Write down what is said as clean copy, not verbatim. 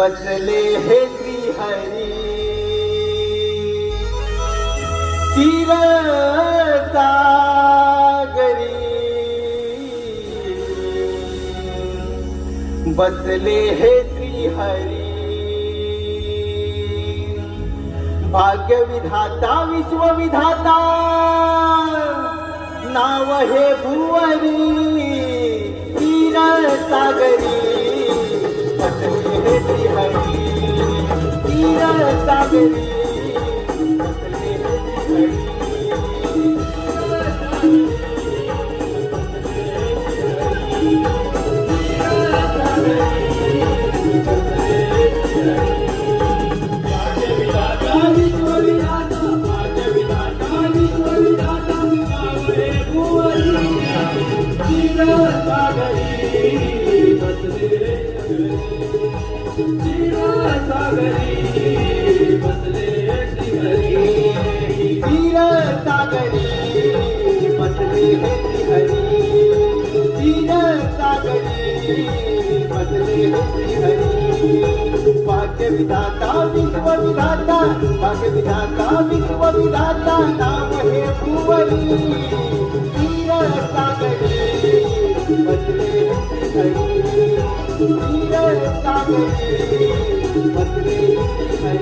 बसले हे श्रीहरी तीर सागरी, बसले हे श्रीहरी भाग्यविधाता विश्वविधाता नाव हे भुवरी तीर सागरी, बसले हे श्रीहरी तीर सागरी, बसले हे भाग्यविधाता विश्वविधाता, भाग्यविधाता विश्वविधाता नाम हे भुवरी तीर सागरी, बसले हे तीर सागरी, बसले हे